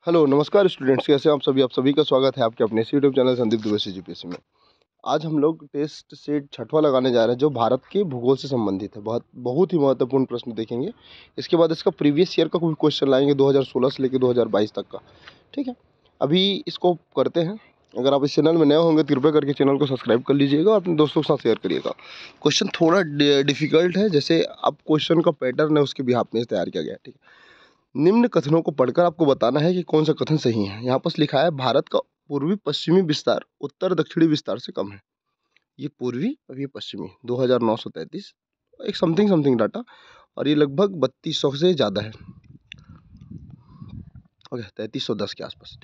Hello नमस्कार students, कैसे हैं आप सभी का स्वागत है आपके अपने YouTube channel Sandeep Dubey GPSC में। आज हम लोग टेस्ट सेट छठवां लगाने जा रहे हैं जो भारत के भूगोल से संबंधित है। बहुत बहुत ही महत्वपूर्ण प्रश्न देखेंगे। इसके बाद इसका प्रीवियस ईयर का कोई क्वेश्चन लाएंगे 2016 से लेकर 2022 तक का। ठीक है, अभी इसको करते हैं। अगर आप इस चैनल में नए होंगे तो कृपया करके चैनल को सब्सक्राइब कर लीजिएगा और अपने दोस्तों के साथ शेयर करिएगा। क्वेश्चन थोड़ा डिफिकल्ट है, जैसे अब क्वेश्चन का पैटर्न है उसके बिहाफ में तैयार किया गया है। ठीक है, निम्न कथनों को पढ़कर आपको बताना है कि कौन सा कथन सही है। यहाँ पर लिखा है भारत का पूर्वी पश्चिमी विस्तार उत्तर दक्षिणी विस्तार से कम है। ये पूर्वी और ये पश्चिमी 2933 एक समथिंग समथिंग डाटा, और ये लगभग 3200 से ज़्यादा है। ओके, 3310 के आसपास।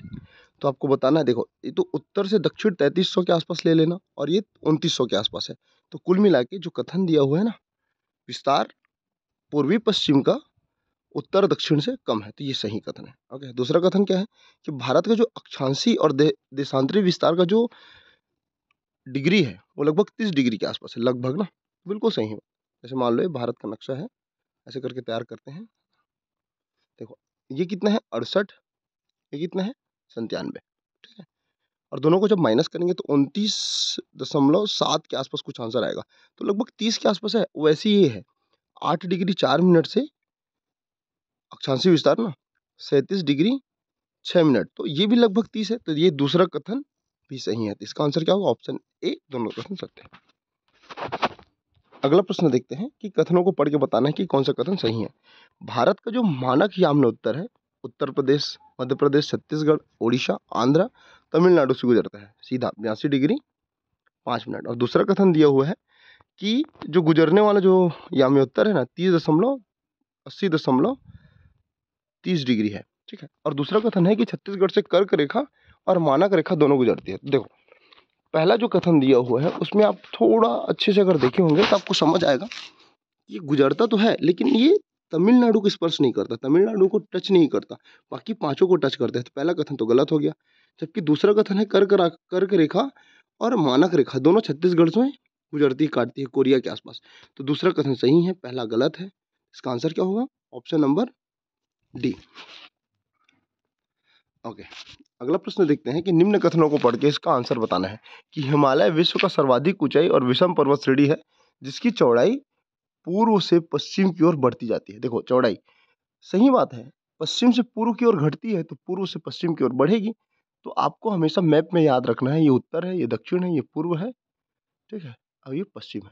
तो आपको बताना है, देखो ये तो उत्तर से दक्षिण 3300 के आसपास ले लेना और ये 2900 के आसपास है। तो कुल मिला के जो कथन दिया हुआ है ना, विस्तार पूर्वी पश्चिम का उत्तर दक्षिण से कम है, तो ये सही कथन है। ओके, दूसरा कथन क्या है कि भारत का जो अक्षांशी और देशांतरी विस्तार का जो डिग्री है वो लगभग 30 डिग्री के आसपास है। लगभग ना, बिल्कुल सही है। जैसे मान लो ये भारत का नक्शा है, ऐसे करके तैयार करते हैं। देखो ये कितना है 68, ये कितना है 97। ठीक है, और दोनों को जब माइनस करेंगे तो 29.7 के आसपास कुछ आंसर आएगा। तो लगभग 30 के आसपास है। वैसे ये है 8 डिग्री 4 मिनट से अक्षांशी विस्तार ना 37 डिग्री 6 मिनट, तो ये भी लगभग 30 है। तो ये दूसरा कथन भी सही है। तो इसका आंसर क्या होगा? ऑप्शन ए, दोनों कथन सत्य है। अगला प्रश्न देखते हैं कि कथनों को पढ़ के बताना है कि कौन सा कथन सही है। भारत का जो मानक याम्न उत्तर है, उत्तर प्रदेश, मध्य प्रदेश, छत्तीसगढ़, उड़ीसा, आंध्र, तमिलनाडु से गुजरता है सीधा 82 डिग्री 5 मिनट। और दूसरा कथन दिया हुआ है कि जो गुजरने वाला जो याम्य उत्तर है ना 30.80.30 डिग्री है। ठीक है, और दूसरा कथन है कि छत्तीसगढ़ से कर्क रेखा और मानक रेखा दोनों गुजरती है। तो देखो पहला जो कथन दिया हुआ है उसमें आप थोड़ा अच्छे से अगर देखे होंगे तो आपको समझ आएगा ये गुजरता तो है लेकिन ये तमिलनाडु को स्पर्श नहीं करता, तमिलनाडु को टच नहीं करता, बाकी पांचों को टच करता है। तो पहला कथन तो गलत हो गया। जबकि दूसरा कथन है कर्क रेखा और मानक रेखा दोनों छत्तीसगढ़ में गुजरती है, काटती है कोरिया के आसपास। तो दूसरा कथन सही है, पहला गलत है। इसका आंसर क्या होगा? Option number D. ओके, अगला प्रश्न देखते हैं कि निम्न कथनों को पढ़ के इसका आंसर बताना है कि हिमालय विश्व का सर्वाधिक ऊंचाई और विषम पर्वत श्रेणी है जिसकी चौड़ाई पूर्व से पश्चिम की ओर बढ़ती जाती है। देखो चौड़ाई सही बात है, पश्चिम से पूर्व की ओर घटती है तो पूर्व से पश्चिम की ओर बढ़ेगी। तो आपको हमेशा मैप में याद रखना है, ये उत्तर है, ये दक्षिण है, ये पूर्व है, ठीक है, और ये पश्चिम है।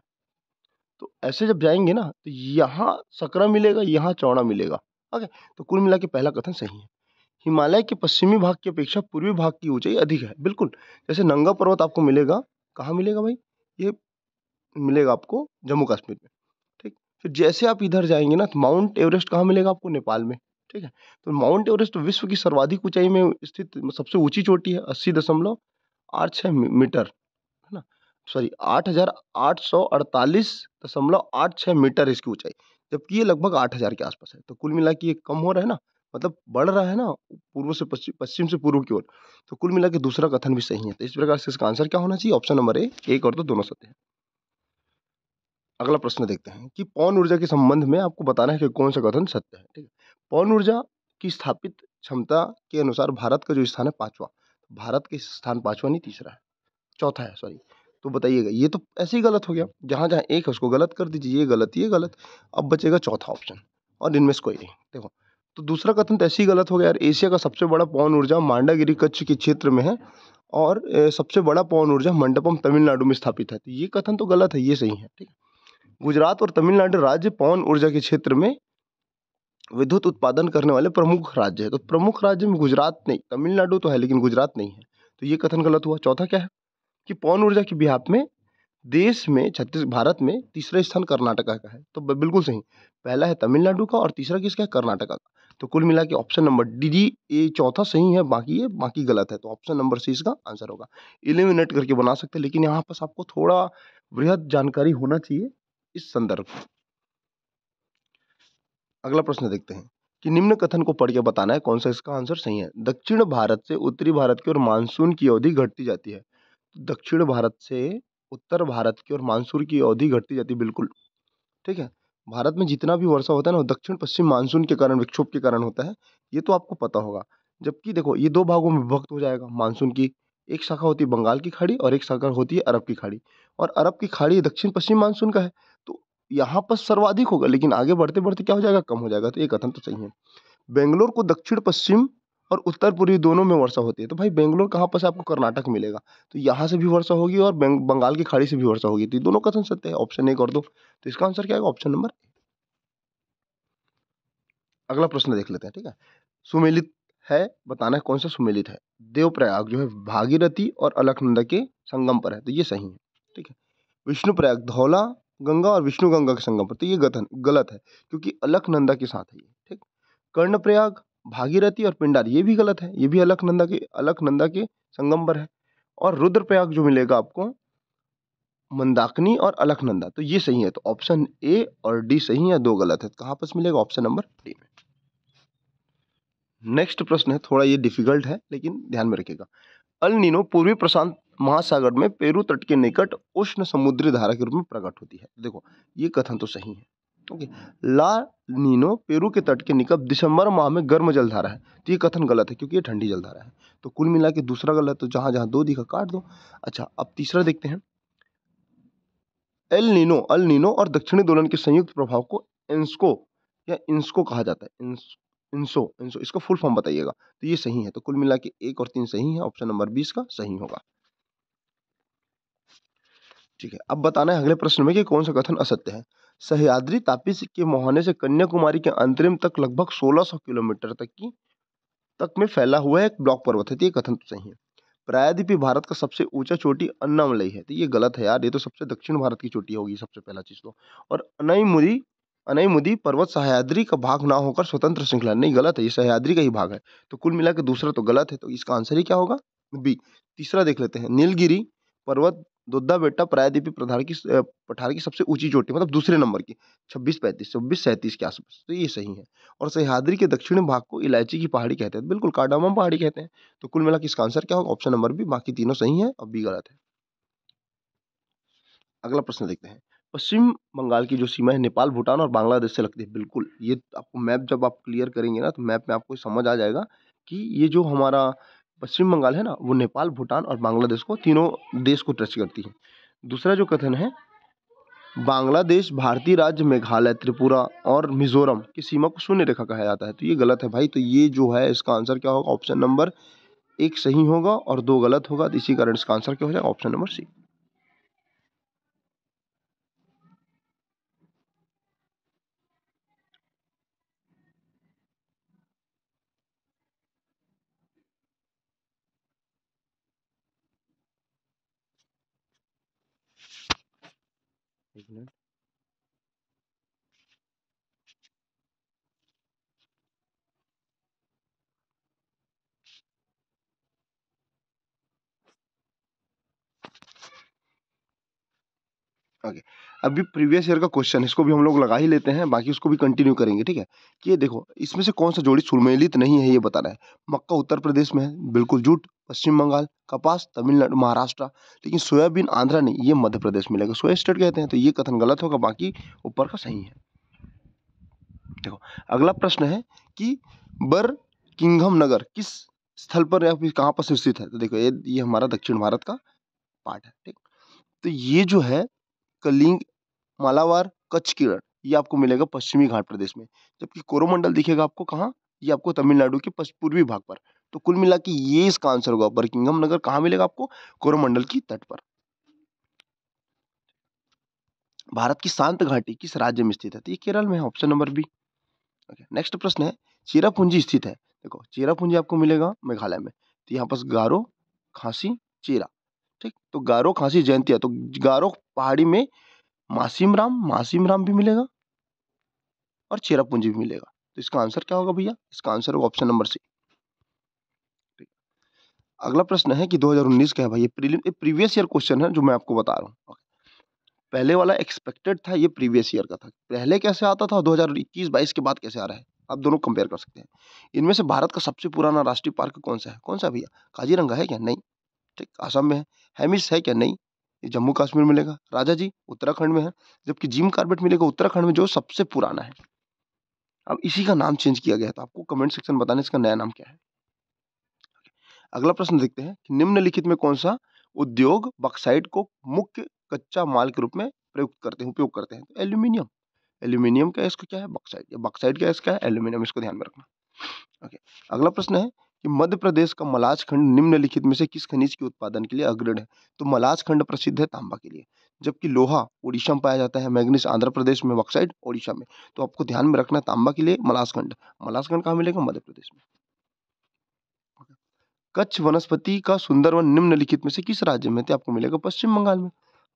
तो ऐसे जब जाएंगे ना तो यहाँ सकरा मिलेगा, यहाँ चौड़ा मिलेगा। ओके, तो कुल मिला के पहला कथन सही है। हिमालय के पश्चिमी भाग की अपेक्षा पूर्वी भाग की ऊंचाई अधिक है। बिल्कुल, जैसे नंगा पर्वत आपको मिलेगा, कहाँ मिलेगा भाई? ये मिलेगा आपको जम्मू कश्मीर में। ठीक, फिर जैसे आप इधर जाएंगे ना तो माउंट एवरेस्ट कहाँ मिलेगा आपको? नेपाल में। ठीक है, तो माउंट एवरेस्ट विश्व की सर्वाधिक ऊंचाई में स्थित सबसे ऊंची चोटी है, 80.86 मीटर, है ना, सॉरी 8,848.86 मीटर इसकी ऊंचाई, जबकि ये लगभग 8,000 के आसपास है। तो कुल मिला के ये कम हो रहा है ना, मतलब बढ़ रहा है ना पूर्व से पश्चिम, पश्चिम से पूर्व की ओर। तो कुल मिला के दूसरा कथन भी सही है। तो इस प्रकार से इसका आंसर क्या होना चाहिए? ऑप्शन नंबर ए, एक और दो दोनों सत्य है। अगला प्रश्न देखते हैं कि पवन ऊर्जा के संबंध में आपको बताना है कि कौन सा कथन सत्य है। ठीक है, पवन ऊर्जा की स्थापित क्षमता के अनुसार भारत का जो स्थान है पांचवा, भारत के स्थान पांचवा नहीं तीसरा है, चौथा है, सॉरी। तो बताइएगा, ये तो ऐसे ही गलत हो गया, जहां जहां एक है उसको गलत कर दीजिए, ये गलत ये गलत। अब बचेगा चौथा ऑप्शन और इनमें से कोई नहीं। देखो तो दूसरा कथन तो ऐसे ही गलत हो गया यार। एशिया का सबसे बड़ा पवन ऊर्जा मांडागिरी कच्छ के क्षेत्र में है और सबसे बड़ा पवन ऊर्जा मंडपम तमिलनाडु में स्थापित है। तो ये कथन तो गलत है, ये सही है। ठीक है, गुजरात और तमिलनाडु राज्य पवन ऊर्जा के क्षेत्र में विद्युत उत्पादन करने वाले प्रमुख राज्य है। तो प्रमुख राज्य में गुजरात नहीं, तमिलनाडु तो है लेकिन गुजरात नहीं है। तो ये कथन गलत हुआ। चौथा क्या है कि पवन ऊर्जा के बिहाफ में देश में भारत में तीसरा स्थान कर्नाटका का है। तो बिल्कुल सही, पहला है तमिलनाडु का और तीसरा किसका है? कर्नाटका का। तो कुल मिला के ऑप्शन नंबर डी, ये चौथा सही है, बाकी गलत है। तो ऑप्शन नंबर सी इसका आंसर होगा। इलिमिनेट करके बना सकते हैं लेकिन यहाँ पर आपको थोड़ा वृहद जानकारी होना चाहिए इस संदर्भ में। अगला प्रश्न देखते हैं कि निम्न कथन को पढ़ के बताना है कौन सा इसका आंसर सही है। दक्षिण भारत से उत्तरी भारत की ओर मानसून की अवधि घटती जाती है। दक्षिण भारत से उत्तर भारत की ओर मानसून की अवधि घटती जाती है, बिल्कुल ठीक है। भारत में जितना भी वर्षा होता है ना वो दक्षिण पश्चिम मानसून के कारण, विक्षोभ के कारण होता है, ये तो आपको पता होगा। जबकि देखो ये दो भागों में विभक्त हो जाएगा। मानसून की एक शाखा होती है बंगाल की खाड़ी और एक शाखा होती है अरब की खाड़ी, और अरब की खाड़ी दक्षिण पश्चिम मानसून का है, तो यहाँ पर सर्वाधिक होगा, लेकिन आगे बढ़ते बढ़ते क्या हो जाएगा, कम हो जाएगा। तो ये कथन तो सही है। बेंगलोर को दक्षिण पश्चिम और उत्तर पूर्वी दोनों में वर्षा होती है, तो भाई बेंगलोर कहाँ पर से आपको, कर्नाटक मिलेगा, तो यहाँ से भी वर्षा होगी और बंगाल की खाड़ी से भी वर्षा होगी, तो ये दोनों कथन सत्य है। ऑप्शन ए कर दो, तो इसका आंसर क्या आएगा, ऑप्शन नंबर। अगला प्रश्न देख लेते हैं, ठीक है। सुमेलित है, बताना है कौन सा सुमेलित है। देवप्रयाग जो है भागीरथी और अलकनंदा के संगम पर है, तो ये सही है, ठीक है। विष्णुप्रयाग धौला गंगा और विष्णु गंगा के संगम पर, तो ये गलत गलत है, क्योंकि अलकनंदा के साथ है ये, ठीक। कर्णप्रयाग भागीरथी और पिंडार, ये भी गलत है, ये भी अलकनंदा के संगम पर है। और रुद्रप्रयाग जो मिलेगा आपको मंदाकिनी और अलकनंदा, तो ये सही है। तो ऑप्शन ए और डी सही है, दो गलत है, तो कहाँ पर मिलेगा, ऑप्शन नंबर डी में। नेक्स्ट प्रश्न है, थोड़ा ये डिफिकल्ट है लेकिन ध्यान में रखिएगा। अल नीनो पूर्वी प्रशांत महासागर में पेरू तट के निकट उष्ण समुद्री धारा के रूप में प्रकट होती है। देखो ये कथन तो सही है, ओके। ला नीनो पेरू के तट के निकट दिसंबर माह में गर्म जलधारा है, तो ये कथन गलत है, क्योंकि ये ठंडी जलधारा है। तो कुल मिला के दूसरा गलत, तो जहां जहां दो दिखा काट दो। अच्छा, अब तीसरा देखते हैं। अल नीनो और दक्षिणी दोलन के संयुक्त प्रभाव को इंस्को या इंस्को कहा जाता है। इंसो इंसो इसका फुल फॉर्म बताइएगा। तो ये सही है, तो कुल मिला के 1 और 3 सही है, ऑप्शन नंबर 20 का सही होगा, ठीक है। अब बताना है अगले प्रश्न में कि कौन सा कथन असत्य है। सह्याद्री तापी के मुहाने से कन्याकुमारी के अंतरिम तक लगभग 1600 किलोमीटर तक में फैला हुआ एक ब्लॉक पर्वत है, तो ये कथन तो सही है। प्रायद्वीपी भारत का सबसे ऊंचा चोटी अन्नामलई है, तो ये गलत है यार, ये तो सबसे दक्षिण भारत की चोटी होगी सबसे पहला चीज तो। और अनईमुदी पर्वत सह्याद्री का भाग ना होकर स्वतंत्र श्रृंखला, नहीं गलत है, ये सह्याद्री का ही भाग है। तो कुल मिला के दूसरा तो गलत है, तो इसका आंसर ही क्या होगा, बी। तीसरा देख लेते हैं। नीलगिरी पर्वत दोद्दा बेट्टा प्रायद्वीपीय पठार की सबसे ऊंची चोटी, मतलब दूसरे नंबर की 26-37 के आसपास, तो ये सही है। और सह्याद्री के दक्षिणी भाग को इलायची की पहाड़ी कहते हैं, बिल्कुल कार्डामम पहाड़ी कहते हैं। तो कुल मिला के इसका आंसर क्या होगा, ऑप्शन नंबर बी। बाकी तीनों सही है और बी गलत है। अगला प्रश्न देखते हैं। पश्चिम बंगाल की जो सीमा है नेपाल भूटान और बांग्लादेश से लगती है, बिल्कुल ये आपको मैप जब आप क्लियर करेंगे ना, तो मैप में आपको समझ आ जाएगा कि ये जो हमारा पश्चिम बंगाल है ना, वो नेपाल भूटान और बांग्लादेश को, तीनों देश को टच करती है। दूसरा जो कथन है, बांग्लादेश भारतीय राज्य मेघालय त्रिपुरा और मिजोरम की सीमा को शून्य रेखा कहा जाता है, तो ये गलत है भाई। तो ये जो है इसका आंसर क्या होगा, ऑप्शन नंबर 1 सही होगा और 2 गलत होगा, तो इसी कारण इसका आंसर क्या हो जाएगा, ऑप्शन नंबर सी। एक मिनट। ओके, अभी प्रीवियस ईयर का क्वेश्चन, इसको भी हम लोग लगा ही लेते हैं, बाकी उसको भी कंटिन्यू करेंगे, ठीक है। कि ये देखो, इसमें से कौन सा जोड़ी सुमेलित नहीं है, ये बताना है। मक्का उत्तर प्रदेश में है, बिल्कुल झूठ, पश्चिम बंगाल। कपास तमिलनाडु महाराष्ट्र, लेकिन सोयाबीन आंध्रा नहीं, ये मध्य प्रदेश मिलेगा, सोया स्टेट कहते हैं, तो ये कथन गलत होगा, बाकी ऊपर का सही है। देखो अगला प्रश्न है कि बर किंघम नगर किस स्थल पर या फिर कहाँ पर स्थित है। तो देखो ये हमारा दक्षिण भारत का पार्ट है, ठीक। तो ये जो है कलिंग मालाबार कच्छ की रण, ये आपको मिलेगा पश्चिमी घाट प्रदेश में। जबकि कोरोमंडल दिखेगा आपको कहाँ, ये आपको तमिलनाडु के पूर्वी भाग पर। तो कुल मिला के ये इसका आंसर होगा। बरकिंघम नगर कहाँ मिलेगा आपको, कोरोमंडल की तट पर। भारत की शांत घाटी किस राज्य में स्थित है, तो ये केरल में है, ऑप्शन नंबर बी। नेक्स्ट प्रश्न है, चेरापूंजी स्थित है। देखो चेरापूंजी आपको मिलेगा मेघालय में, तो यहाँ पर गारो खासी चेरा, ठीक। तो गारो खासी जयंतिया, तो गारो पहाड़ी में मासिम राम भी मिलेगा और चेरापूंजी भी मिलेगा। तो इसका आंसर क्या होगा भैया, इसका आंसर होगा ऑप्शन नंबर सी। अगला प्रश्न है कि 2019 का है भाई, ये प्रीवियस ईयर क्वेश्चन है जो मैं आपको बता रहा हूँ। पहले वाला एक्सपेक्टेड था, ये प्रीवियस ईयर का था। पहले कैसे आता था, 2021-22 के बाद कैसे आ रहा है, आप दोनों कंपेयर कर सकते हैं। इनमें से भारत का सबसे पुराना राष्ट्रीय पार्क कौन सा है, कौन सा भैया, काजीरंगा है क्या, नहीं, ठीक। असम में है। हेमिस है क्या, नहीं, ये जम्मू कश्मीर में मिलेगा। राजा जी उत्तराखंड में है। जबकि जिम कार्बेट मिलेगा उत्तराखंड में, जो सबसे पुराना है। अब इसी का नाम चेंज किया गया, तो आपको कमेंट सेक्शन बताने इसका नया नाम क्या है। अगला प्रश्न देखते हैं कि निम्नलिखित में कौन सा उद्योग बॉक्साइट को मुख्य कच्चा माल के रूप में उपयोग करते हैं? तो एल्यूमिनियम। एल्यूमिनियम का इसका क्या है? बॉक्साइट। बॉक्साइट का इसका है एल्यूमिनियम, इसको ध्यान में रखना। ओके। अगला प्रश्न है कि मध्य प्रदेश का मलाज खंड निम्नलिखित में से किस खनिज के उत्पादन के लिए अग्रणी है? तो मलाज खंड प्रसिद्ध है तांबा के लिए, जबकि लोहा उड़ीसा में पाया जाता है, मैग्नीज आंध्र प्रदेश में, बॉक्साइट ओडिशा में। तो आपको ध्यान में रखना है तांबा के लिए मलाज खंड। मलाज खंड कहाँ मिलेगा? मध्य प्रदेश में। कच्छ वनस्पति का सुंदरवन निम्नलिखित में से किस राज्य में? तो आपको मिलेगा पश्चिम बंगाल में।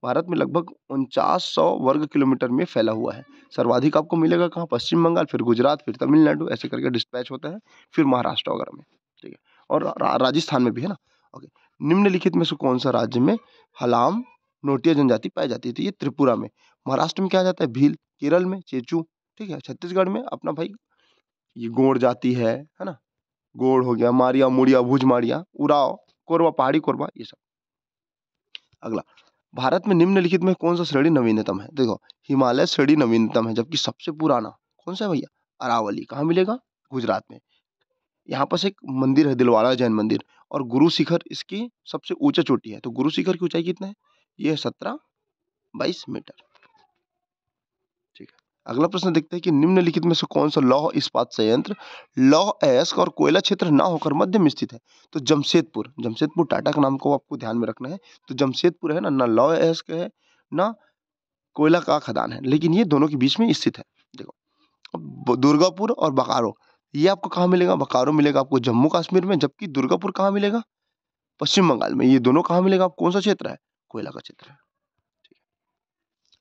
भारत में लगभग 4900 वर्ग किलोमीटर में फैला हुआ है। सर्वाधिक आपको मिलेगा कहाँ? पश्चिम बंगाल, फिर गुजरात, फिर तमिलनाडु, ऐसे करके डिस्पैच होता है, फिर महाराष्ट्र वगैरह में। ठीक है, और राजस्थान में भी है ना। ओके। निम्नलिखित में से कौन सा राज्य में हलाम नोटिया जनजाति पाई जाती है? तो ये त्रिपुरा में। महाराष्ट्र में क्या आ जाता है? भील। केरल में चेचू। ठीक है, छत्तीसगढ़ में अपना भाई ये गोंड जाति है ना। गोड़ हो गया, मारिया, मुड़िया, भुज मारिया, उराव, कोरबा, पहाड़ी कोरबा, ये सब। अगला, भारत में निम्नलिखित में कौन सा श्रेणी नवीनतम है? देखो, हिमालय श्रेणी नवीनतम है, जबकि सबसे पुराना कौन सा है भैया? अरावली। कहाँ मिलेगा? गुजरात में। यहाँ पर एक मंदिर है, दिलवाड़ा जैन मंदिर, और गुरु शिखर इसकी सबसे ऊंचा चोटी है। तो गुरु शिखर की ऊंचाई कितना है? ये 1722 मीटर। ठीक है। अगला प्रश्न देखते हैं कि निम्नलिखित में से कौन सा लौह इस्पात संयंत्र लौह अयस्क और कोयला क्षेत्र ना होकर मध्य में स्थित है? तो जमशेदपुर। जमशेदपुर टाटा का नाम को आपको ध्यान में रखना है। तो जमशेदपुर है ना, ना लौह अयस्क है ना कोयला का खदान है, लेकिन ये दोनों के बीच में स्थित है। देखो, अब दुर्गापुर और बोकारो, ये आपको कहाँ मिलेगा? बोकारो मिलेगा आपको जम्मू कश्मीर में, जबकि दुर्गापुर कहाँ मिलेगा? पश्चिम बंगाल में। ये दोनों कहाँ मिलेगा? कौन सा क्षेत्र है? कोयला का क्षेत्र है।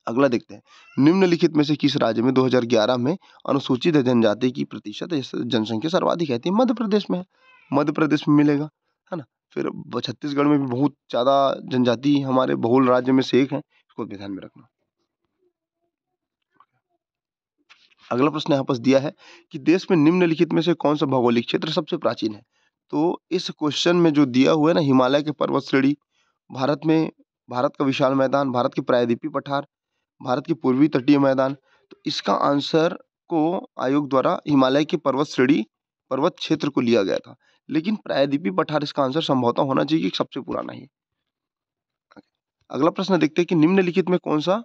अगला देखते हैं, निम्नलिखित में से किस राज्य में 2011 में अनुसूचित जनजाति की प्रतिशत जनसंख्या सर्वाधिक है? तो मध्य प्रदेश में है। मध्य प्रदेश में मिलेगा, है ना। फिर छत्तीसगढ़ में भी बहुत ज्यादा जनजाति हमारे बहुल राज्य में से एक है, इसको भी ध्यान में रखना। अगला प्रश्न यहाँ पर दिया है कि देश में निम्नलिखित में से कौन सा भौगोलिक क्षेत्र सबसे प्राचीन है? तो इस क्वेश्चन में जो दिया हुआ है ना, हिमालय के पर्वत श्रेणी, भारत में, भारत का विशाल मैदान, भारत की प्रायद्वीपीय पठार, भारत की पूर्वी तटीय मैदान। तो इसका आंसर को आयोग द्वारा हिमालय के पर्वत श्रेणी, पर्वत क्षेत्र को लिया गया था, लेकिन प्रायद्वीपीय पठार इसका आंसर संभवतः होना चाहिए कि सबसे पुराना ही। अगला प्रश्न देखते हैं कि निम्नलिखित में कौन सा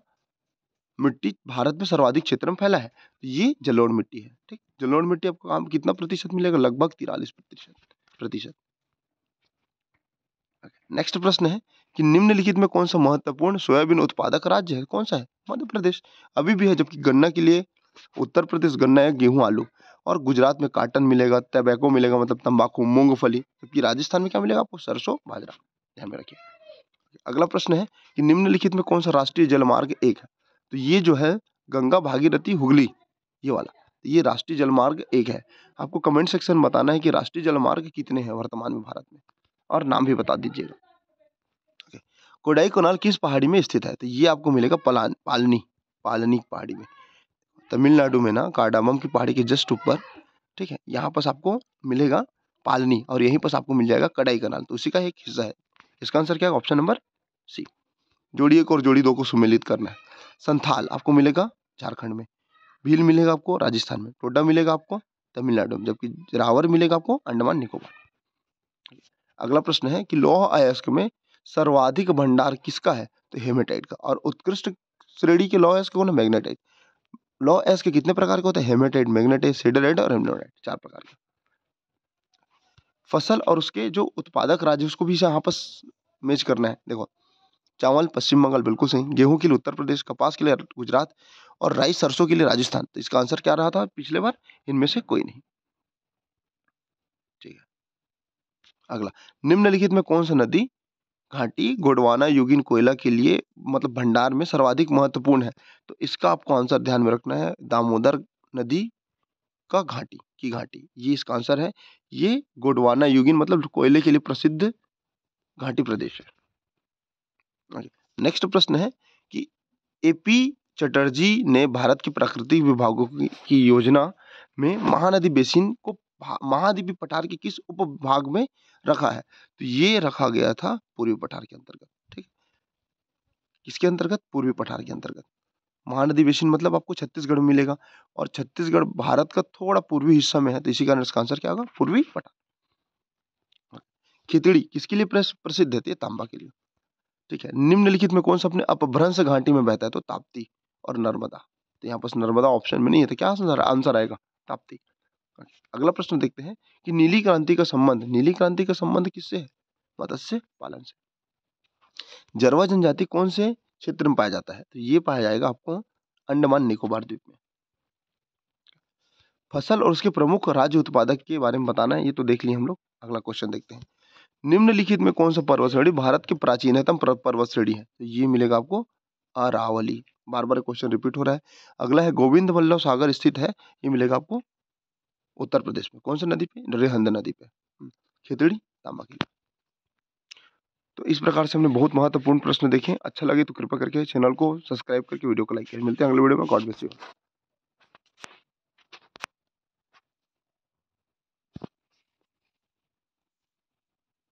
मिट्टी भारत में सर्वाधिक क्षेत्र में फैला है? ये जलोढ़ मिट्टी है। ठीक, जलोढ़ मिट्टी आपको काम कितना प्रतिशत मिलेगा? लगभग 43%। नेक्स्ट प्रश्न है कि निम्नलिखित में कौन सा महत्वपूर्ण सोयाबीन उत्पादक राज्य है? कौन सा है? मध्य प्रदेश अभी भी है, जबकि गन्ना के लिए उत्तर प्रदेश गन्ना है, गेहूं, आलू, और गुजरात में काटन मिलेगा, टैबैको मिलेगा, मतलब तंबाकू, मूंगफली, जबकि राजस्थान में क्या मिलेगा आपको? सरसों, बाजरा। ध्यान में रखिए। अगला प्रश्न है कि निम्नलिखित में कौन सा राष्ट्रीय जलमार्ग एक है? तो ये जो है गंगा भागीरथी हुगली, ये वाला, ये राष्ट्रीय जलमार्ग एक है। आपको कमेंट सेक्शन में बताना है कि राष्ट्रीय जलमार्ग कितने हैं वर्तमान में भारत में, और नाम भी बता दीजिएगा। कोडाईकनाल किस पहाड़ी में स्थित है? तो ये आपको मिलेगा पालनी पहाड़ी में, तमिलनाडु में ना, कार्डामम की पहाड़ी के जस्ट ऊपर। ठीक है, यहाँ पर आपको मिलेगा पालनी, और यहीं पर आपको मिल जाएगा कोडाईकनाल, तो उसी का एक हिस्सा है। इसका आंसर क्या है? Option number C. जोड़ी 1 और जोड़ी 2 को सुमेलित करना है। संथाल आपको मिलेगा झारखंड में, भील मिलेगा आपको राजस्थान में, टोडा मिलेगा आपको तमिलनाडु में, जबकि रावर मिलेगा आपको अंडमान निकोबार। अगला प्रश्न है कि लौह अयस्क में सर्वाधिक भंडार किसका है? तो हेमेटाइट का। और उत्कृष्ट श्रेणी के लौह अयस्क कौन है? मैग्नेटाइट। लौह अयस्क कितने प्रकार के होते हैं? हेमेटाइट, मैग्नेटाइट, सिडराइट और एमोनाइट, 4 प्रकार के। फसल और उसके जो उत्पादक राज्य, उसको भी यहाँ पर मैच करना है। देखो, चावल पश्चिम बंगाल, बिल्कुल सही। गेहूं के लिए उत्तर प्रदेश, कपास के लिए गुजरात, और राई सरसों के लिए राजस्थान। तो इसका आंसर क्या रहा था पिछले बार? इनमें से कोई नहीं। ठीक है। अगला, निम्नलिखित में कौन सा नदी घाटी गोंडवाना यूगिन कोयला के लिए, मतलब भंडार में सर्वाधिक महत्वपूर्ण है? तो इसका आपको आंसर ध्यान में रखना है, दामोदर नदी का घाटी, ये इसका आंसर है। ये गोंडवाना यूगिन मतलब कोयले के लिए प्रसिद्ध घाटी प्रदेश है। नेक्स्ट प्रश्न है कि एपी चटर्जी ने भारत के प्राकृतिक विभागों की योजना में महानदी बेसिन को महाद्वीपीय पठार के किस उपविभाग में रखा है? तो ये रखा गया था पूर्वी पठार के अंतर्गत। ठीक, किसके अंतर्गत? पूर्वी पठार के अंतर्गत। महानदी बेसिन मतलब आपको छत्तीसगढ़ में मिलेगा, और छत्तीसगढ़ भारत का थोड़ा पूर्वी हिस्सा में है, तो इसी कारण इसका आंसर क्या होगा? पूर्वी पठार। खितड़ी किसके लिए प्रसिद्ध है? ये तांबा के लिए। ठीक है, निम्नलिखित में कौन सा अपने अपभ्रंश घाटी में बहता है? तो ताप्ती और नर्मदा। तो यहाँ पर नर्मदा ऑप्शन में नहीं है, तो क्या आंसर आएगा? ताप्ती। अगला प्रश्न देखते हैं कि नीली क्रांति का संबंध किससे है? मत्स्य पालन से। जरवा जनजाति कौन से क्षेत्र में पाया जाता है? तो ये पाया जाएगा आपको अंडमान निकोबार द्वीप में। फसल और उसके प्रमुख राज्य उत्पादक के बारे में बताना है, ये तो देख लिए हम लोग। अगला क्वेश्चन देखते हैं, निम्नलिखित में कौन सा पर्वत श्रेणी भारत की प्राचीनतम पर्वत श्रेणी है? तो ये मिलेगा आपको अरावली। बार बार क्वेश्चन रिपीट हो रहा है। अगला है गोविंद वल्लभ सागर स्थित है, ये मिलेगा आपको उत्तर प्रदेश में। कौन सी नदी पे? रिहंद नदी पे। खितड़ी तांबा की। तो इस प्रकार से हमने बहुत महत्वपूर्ण प्रश्न देखे। अच्छा लगे तो कृपया करके चैनल को सब्सक्राइब करके वीडियो को लाइक करें। मिलते हैं अगले वीडियो में। God bless you.